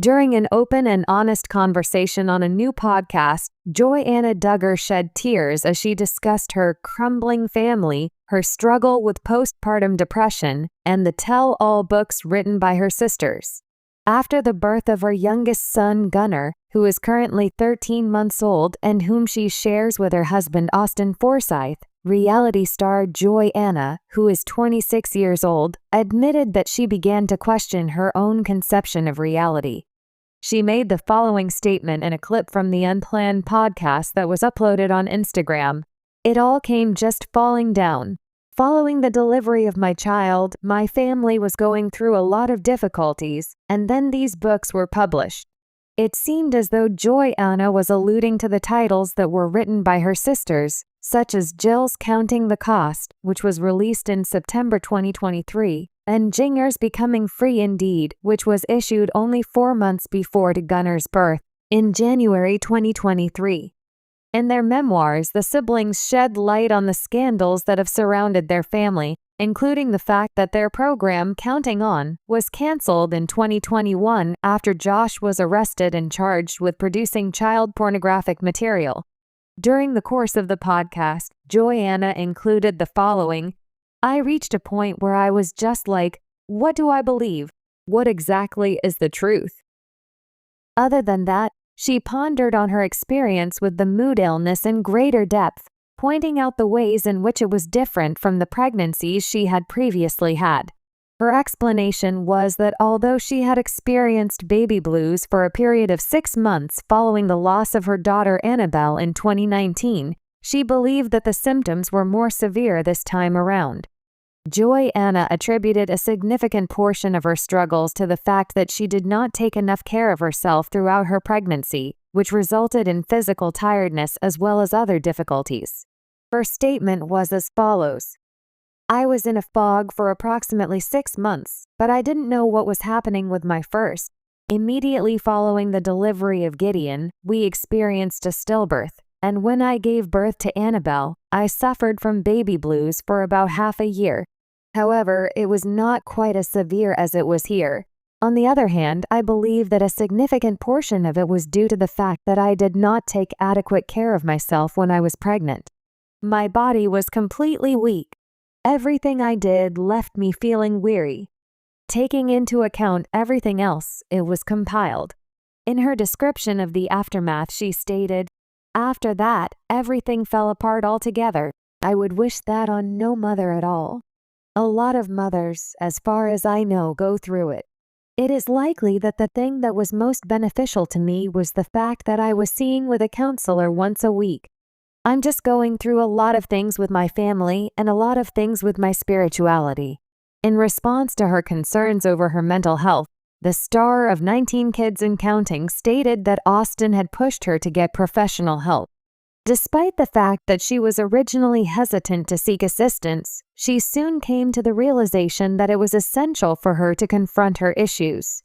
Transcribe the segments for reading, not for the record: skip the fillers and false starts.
During an open and honest conversation on a new podcast, Joanna Duggar shed tears as she discussed her crumbling family, her struggle with postpartum depression, and the tell-all books written by her sisters. After the birth of her youngest son, Gunnar, who is currently 13 months old and whom she shares with her husband Austin Forsyth, reality star Joanna, who is 26 years old, admitted that she began to question her own conception of reality. She made the following statement in a clip from the Unplanned podcast that was uploaded on Instagram. "It all came just falling down. Following the delivery of my child, my family was going through a lot of difficulties, and then these books were published." It seemed as though Joanna was alluding to the titles that were written by her sisters, such as Jill's Counting the Cost, which was released in September 2023, and Ginger's Becoming Free Indeed, which was issued only 4 months before Gunnar's birth, in January 2023. In their memoirs, the siblings shed light on the scandals that have surrounded their family, including the fact that their program, Counting On, was canceled in 2021 after Josh was arrested and charged with producing child pornographic material. During the course of the podcast, Joanna included the following: "I reached a point where I was just like, what do I believe? What exactly is the truth?" Other than that, she pondered on her experience with the mood illness in greater depth, pointing out the ways in which it was different from the pregnancies she had previously had. Her explanation was that although she had experienced baby blues for a period of 6 months following the loss of her daughter Annabelle in 2019, she believed that the symptoms were more severe this time around. Joanna attributed a significant portion of her struggles to the fact that she did not take enough care of herself throughout her pregnancy, which resulted in physical tiredness as well as other difficulties. Her statement was as follows: "I was in a fog for approximately 6 months, but I didn't know what was happening with my first. Immediately following the delivery of Gideon, we experienced a stillbirth, and when I gave birth to Annabelle, I suffered from baby blues for about half a year. However, it was not quite as severe as it was here. On the other hand, I believe that a significant portion of it was due to the fact that I did not take adequate care of myself when I was pregnant. My body was completely weak. Everything I did left me feeling weary. Taking into account everything else, it was compiled." In her description of the aftermath, she stated, "After that, everything fell apart altogether. I would wish that on no mother at all. A lot of mothers, as far as I know, go through it. It is likely that the thing that was most beneficial to me was the fact that I was seeing with a counselor once a week. I'm just going through a lot of things with my family and a lot of things with my spirituality." In response to her concerns over her mental health, the star of 19 Kids and Counting stated that Austin had pushed her to get professional help. Despite the fact that she was originally hesitant to seek assistance, she soon came to the realization that it was essential for her to confront her issues.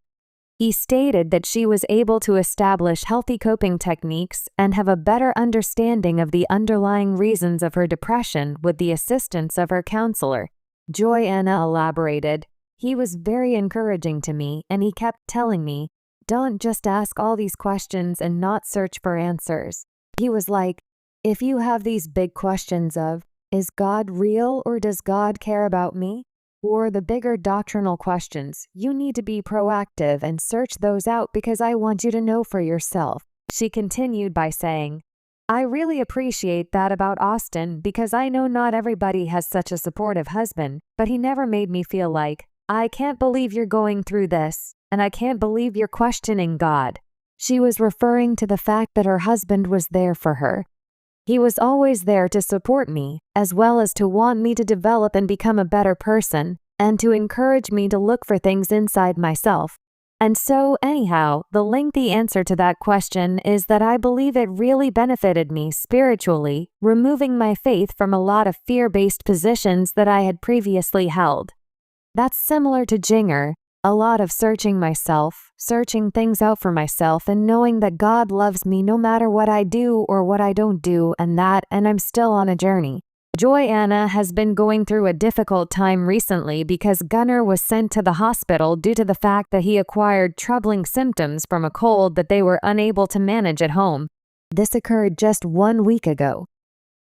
He stated that she was able to establish healthy coping techniques and have a better understanding of the underlying reasons of her depression with the assistance of her counselor. Joanna elaborated, "He was very encouraging to me, and he kept telling me, 'Don't just ask all these questions and not search for answers.' He was like, 'If you have these big questions of, is God real or does God care about me? Or the bigger doctrinal questions, you need to be proactive and search those out because I want you to know for yourself.'" She continued by saying, "I really appreciate that about Austin because I know not everybody has such a supportive husband, but he never made me feel like, 'I can't believe you're going through this, and I can't believe you're questioning God.'" She was referring to the fact that her husband was there for her. "He was always there to support me, as well as to want me to develop and become a better person, and to encourage me to look for things inside myself." And so, anyhow, the lengthy answer to that question is that I believe it really benefited me spiritually, removing my faith from a lot of fear-based positions that I had previously held. That's similar to Ginger, a lot of searching myself, searching things out for myself, and knowing that God loves me no matter what I do or what I don't do, and I'm still on a journey. Joanna has been going through a difficult time recently because Gunnar was sent to the hospital due to the fact that he acquired troubling symptoms from a cold that they were unable to manage at home. This occurred just 1 week ago.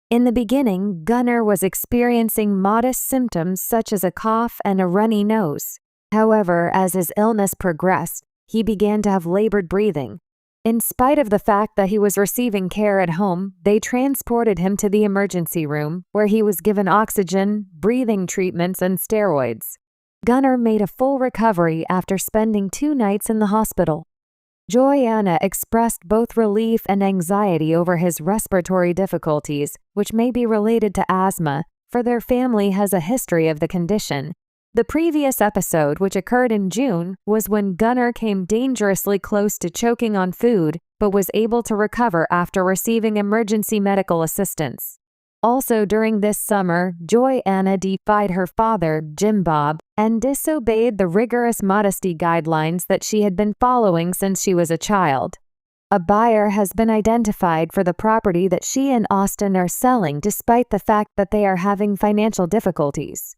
In the beginning, Gunnar was experiencing modest symptoms such as a cough and a runny nose. However, as his illness progressed, he began to have labored breathing. In spite of the fact that he was receiving care at home, they transported him to the emergency room, where he was given oxygen, breathing treatments, and steroids. Gunnar made a full recovery after spending 2 nights in the hospital. Joanna expressed both relief and anxiety over his respiratory difficulties, which may be related to asthma, for their family has a history of the condition. The previous episode, which occurred in June, was when Gunnar came dangerously close to choking on food, but was able to recover after receiving emergency medical assistance. Also during this summer, Joanna defied her father, Jim Bob, and disobeyed the rigorous modesty guidelines that she had been following since she was a child. A buyer has been identified for the property that she and Austin are selling despite the fact that they are having financial difficulties.